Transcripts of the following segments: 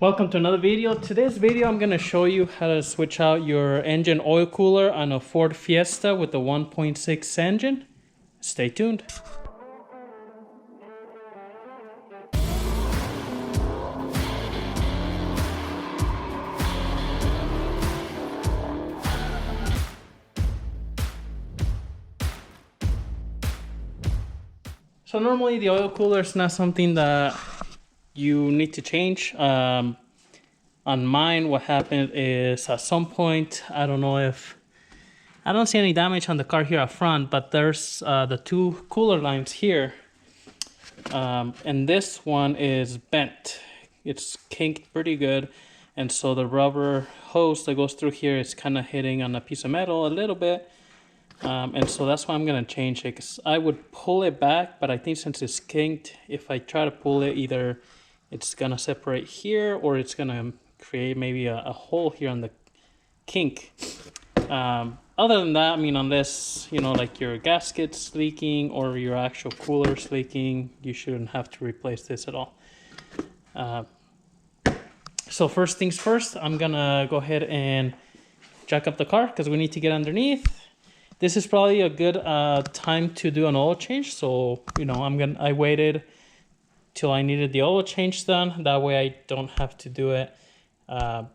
Welcome to another video. Today's video I'm going to show you how to switch out your engine oil cooler on a Ford Fiesta with the 1.6 engine. Stay tuned. So normally the oil cooler is not something that you need to change. On mine, what happened is at some point, I don't see any damage on the car here up front, but there's the two cooler lines here. And this one is bent. It's kinked pretty good. And so the rubber hose that goes through here is kind of hitting on a piece of metal a little bit. And so that's why I'm going to change it, because I would pull it back, but I think since it's kinked, if I try to pull it, either it's going to separate here or it's going to create maybe a hole here on the kink. Other than that, I mean, unless, you know, like your gasket's leaking or your actual cooler's leaking, you shouldn't have to replace this at all. So first things first, I'm going to go ahead and jack up the car because we need to get underneath. This is probably a good time to do an oil change. So, you know, I waited till I needed the oil change done. That way I don't have to do it. Well,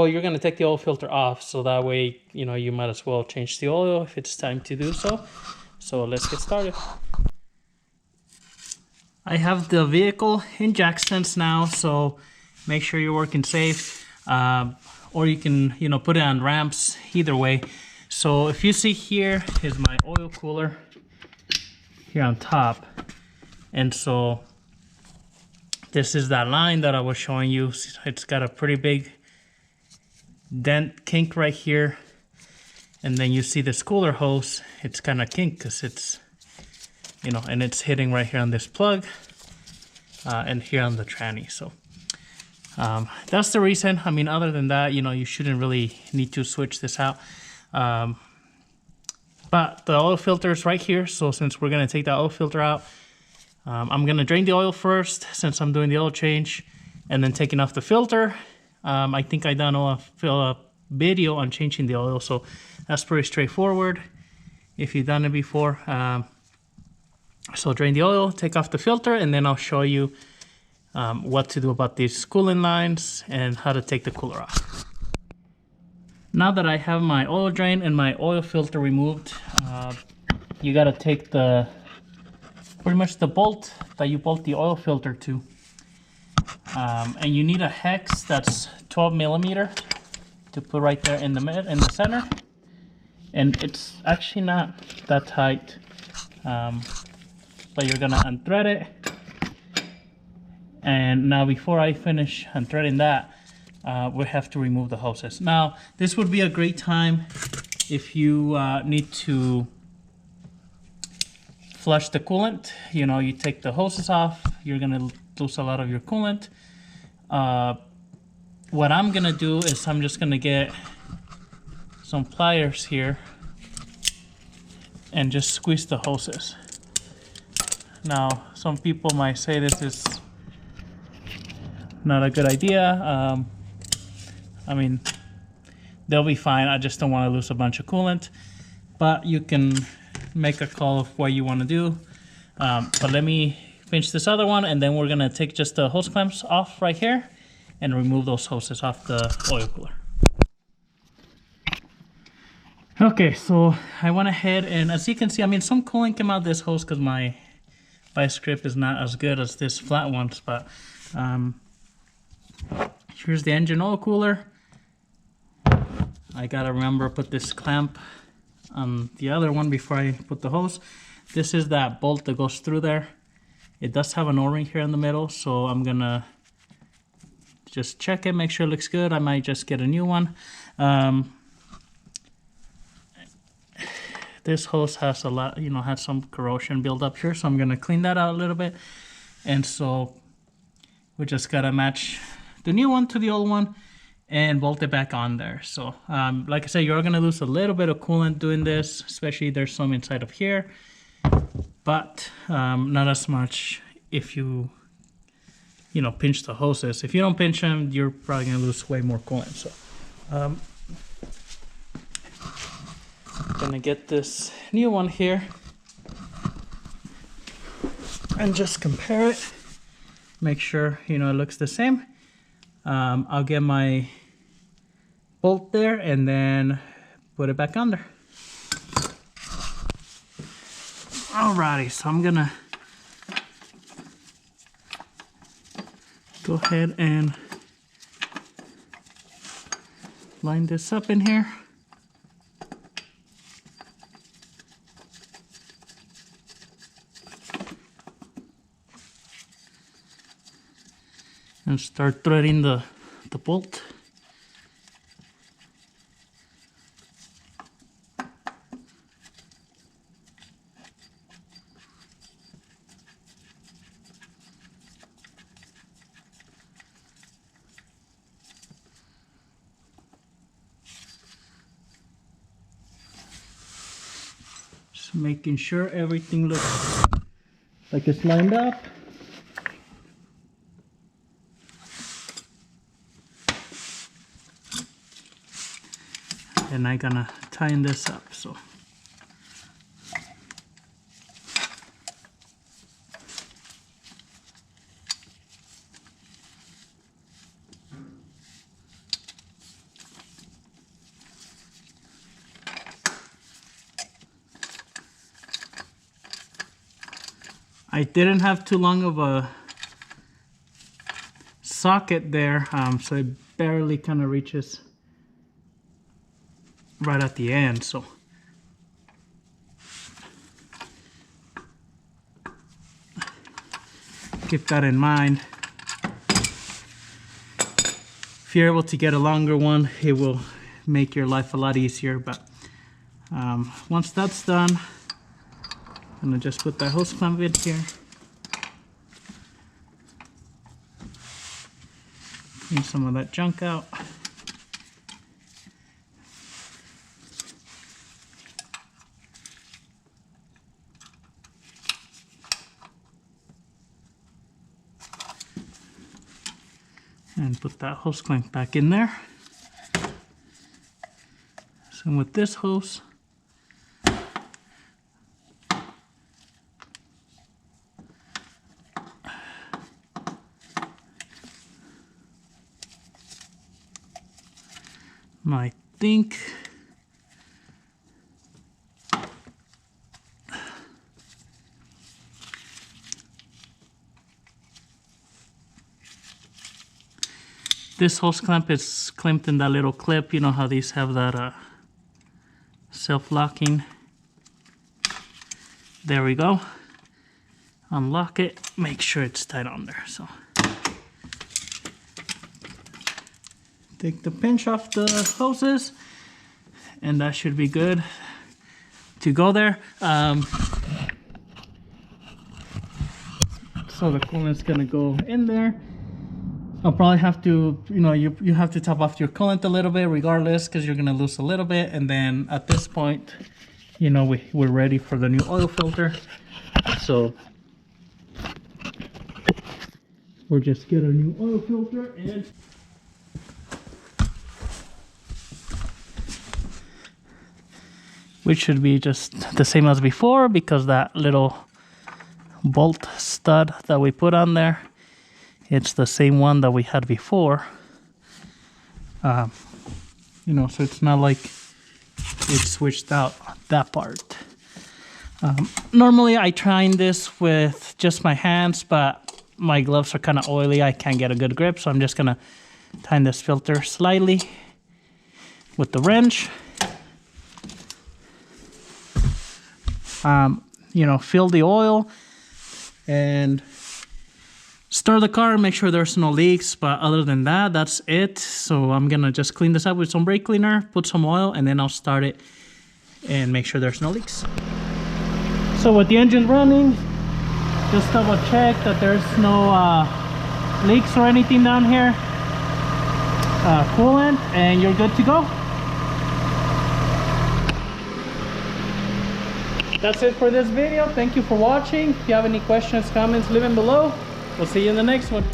you're going to take the oil filter off. So that way, you know, you might as well change the oil if it's time to do so. So let's get started. I have the vehicle in jack stands now. So make sure you're working safe. Or you can, you know, put it on ramps, either way. So if you see here is my oil cooler here on top. And so this is that line that I was showing you. It's got a pretty big dent kink right here. And then you see this cooler hose, it's kind of kinked because it's, you know, and it's hitting right here on this plug and here on the tranny. So that's the reason. I mean, other than that, you know, you shouldn't really need to switch this out. But the oil filter is right here. So since we're going to take the oil filter out, I'm going to drain the oil first since I'm doing the oil change and then taking off the filter. I think I done a video on changing the oil. So that's pretty straightforward if you've done it before. So drain the oil, take off the filter, and then I'll show you what to do about these cooling lines and how to take the cooler off. Now that I have my oil drain and my oil filter removed, you got to take pretty much the bolt that you bolt the oil filter to. And you need a hex that's 12 millimeter to put right there in the center. And it's actually not that tight, but you're gonna unthread it. And now before I finish unthreading that, we have to remove the hoses. Now, this would be a great time if you need to flush the coolant. You know, you take the hoses off, you're gonna lose a lot of your coolant. What I'm gonna do is I'm just gonna get some pliers here and just squeeze the hoses. Now, some people might say this is not a good idea. I mean, they'll be fine. I just don't want to lose a bunch of coolant. But you can make a call of what you want to do. But let me finish this other one, and then we're going to take just the hose clamps off right here and remove those hoses off the oil cooler. Okay, so I went ahead, and as you can see, I mean, some coolant came out this hose because my vice grip is not as good as this flat ones, but here's the engine oil cooler. I gotta remember to put this clamp on the other one before I put the hose. This is that bolt that goes through there. It does have an O-ring here in the middle, so I'm gonna just check it, make sure it looks good. I might just get a new one. This hose has a lot, you know, had some corrosion build up here, so I'm gonna clean that out a little bit. And so we just gotta match the new one to the old one and bolt it back on there. So like I said, you're gonna lose a little bit of coolant doing this, especially there's some inside of here, but not as much if you you know, pinch the hoses. If you don't pinch them, you're probably gonna lose way more coolant. So I'm gonna get this new one here and just compare it, make sure, you know, it looks the same. I'll get my bolt there and then put it back under. Alrighty, so I'm gonna go ahead and line this up in here. And start threading the bolt. Just making sure everything looks like it's lined up. And I'm gonna tighten this up. So I didn't have too long of a socket there, so it barely kind of reaches right at the end. So keep that in mind. If you're able to get a longer one, it will make your life a lot easier. But once that's done, I'm gonna just put that hose clamp in here. Clean some of that junk out. And put that hose clamp back in there. So with this hose, I think this hose clamp is clamped in that little clip. You know how these have that self-locking. There we go. Unlock it, make sure it's tight on there. So take the pinch off the hoses and that should be good to go there. So the coolant's gonna go in there. I'll probably have to, you know, you have to top off your coolant a little bit regardless, because you're gonna lose a little bit. And then at this point, you know, we're ready for the new oil filter. So we'll just get a new oil filter, and which should be just the same as before, because that little bolt stud that we put on there, it's the same one that we had before. You know, so it's not like it switched out that part. Normally I train this with just my hands, but my gloves are kind of oily. I can't get a good grip, so I'm just gonna tighten this filter slightly with the wrench. You know, fill the oil and start the car and make sure there's no leaks. But other than that, that's it. So I'm gonna just clean this up with some brake cleaner, put some oil, and then I'll start it and make sure there's no leaks. So with the engine running, just double check that there's no leaks or anything down here. Coolant, and you're good to go. That's it for this video. Thank you for watching. If you have any questions, comments, leave them below. We'll see you in the next one.